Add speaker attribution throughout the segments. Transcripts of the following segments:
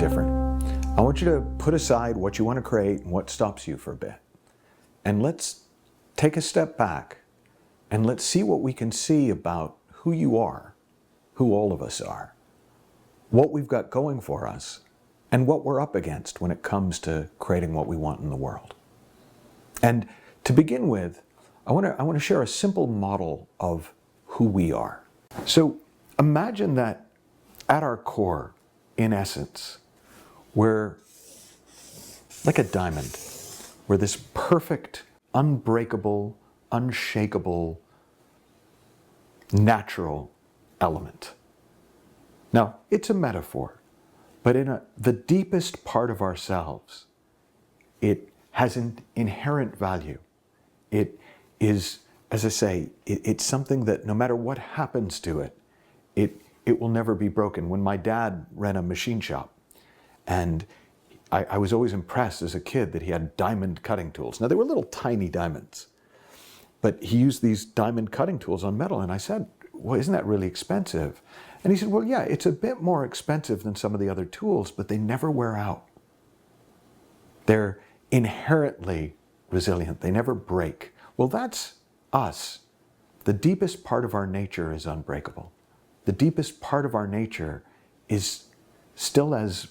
Speaker 1: different. I want you to put aside what you want to create and what stops you for a bit. And let's take a step back and let's see what we can see about who you are, who all of us are, what we've got going for us, and what we're up against when it comes to creating what we want in the world. And to begin with, I want to share a simple model of who we are. So imagine that at our core, in essence, we're like a diamond. We're this perfect, unbreakable, unshakable, natural element. Now, it's a metaphor, but in the deepest part of ourselves, it has an inherent value. It is, as I say, it's something that no matter what happens to it, it will never be broken. When my dad ran a machine shop, and I was always impressed as a kid that he had diamond cutting tools. Now, they were little tiny diamonds, but he used these diamond cutting tools on metal, and I said, well, isn't that really expensive? And he said, well, yeah, it's a bit more expensive than some of the other tools, but they never wear out. They're inherently resilient. They never break. Well, that's us. The deepest part of our nature is unbreakable. The deepest part of our nature is still as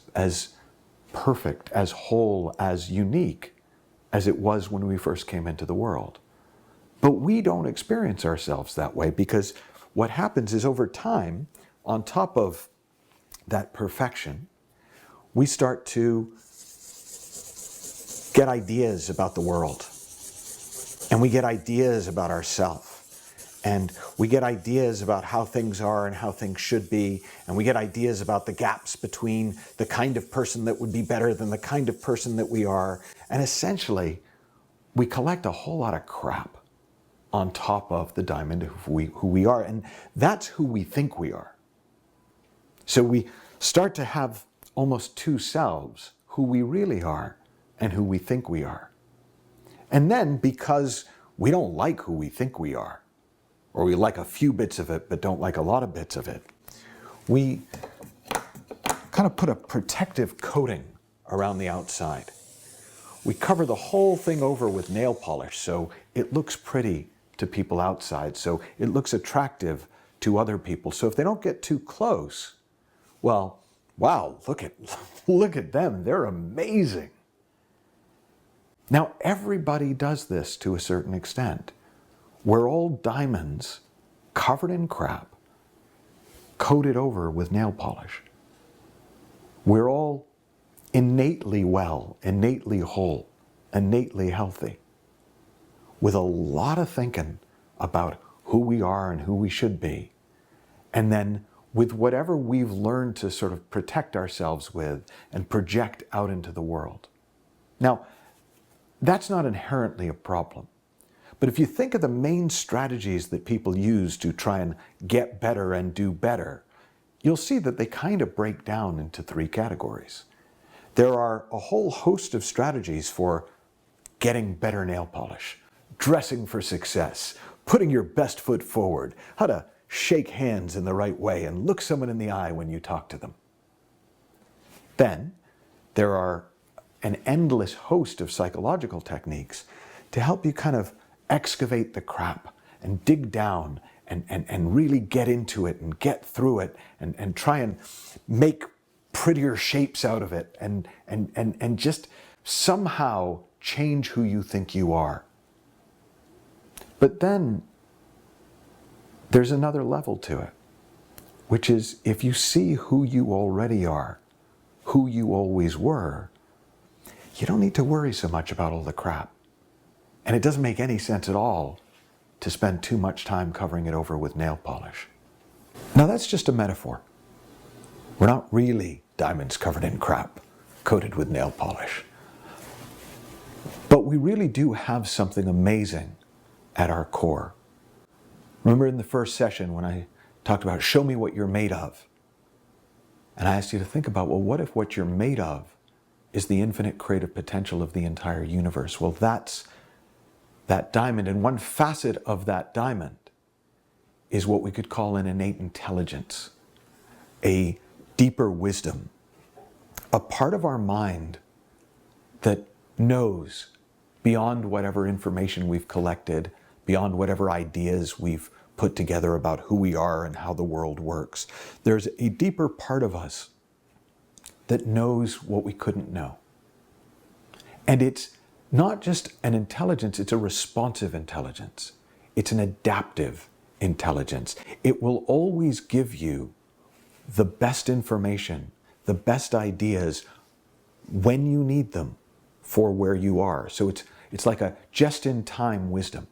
Speaker 1: perfect, as whole, as unique as it was when we first came into the world. But we don't experience ourselves that way, because what happens is over time, on top of that perfection, we start to get ideas about the world. And we get ideas about ourselves. And we get ideas about how things are and how things should be. And we get ideas about the gaps between the kind of person that would be better than the kind of person that we are. And essentially, we collect a whole lot of crap on top of the diamond of who we are. And that's who we think we are. So we start to have almost two selves, who we really are and who we think we are. And then, because we don't like who we think we are, or we like a few bits of it but don't like a lot of bits of it, we kind of put a protective coating around the outside. We cover the whole thing over with nail polish so it looks pretty to people outside, so it looks attractive to other people. So if they don't get too close, well, wow, look at them, they're amazing. Now, everybody does this to a certain extent. We're all diamonds covered in crap, coated over with nail polish. We're all innately well, innately whole, innately healthy, with a lot of thinking about who we are and who we should be. And then with whatever we've learned to sort of protect ourselves with and project out into the world. Now, that's not inherently a problem. But if you think of the main strategies that people use to try and get better and do better, you'll see that they kind of break down into three categories. There are a whole host of strategies for getting better nail polish, dressing for success, putting your best foot forward, how to shake hands in the right way and look someone in the eye when you talk to them. Then there are an endless host of psychological techniques to help you kind of excavate the crap and dig down and really get into it and get through it and try and make prettier shapes out of it and just somehow change who you think you are. But then there's another level to it, which is if you see who you already are, who you always were, you don't need to worry so much about all the crap. And it doesn't make any sense at all to spend too much time covering it over with nail polish. Now, that's just a metaphor. We're not really diamonds covered in crap, coated with nail polish. But we really do have something amazing at our core. Remember in the first session when I talked about show me what you're made of? And I asked you to think about, well, what if what you're made of is the infinite creative potential of the entire universe? Well, that's that diamond, and one facet of that diamond is what we could call an innate intelligence, a deeper wisdom, a part of our mind that knows beyond whatever information we've collected, beyond whatever ideas we've put together about who we are and how the world works. There's a deeper part of us that knows what we couldn't know. And it's not just an intelligence, it's a responsive intelligence. It's an adaptive intelligence. It will always give you the best information, the best ideas when you need them for where you are. So it's like a just-in-time wisdom.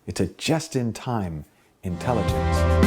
Speaker 1: It's a just-in-time intelligence.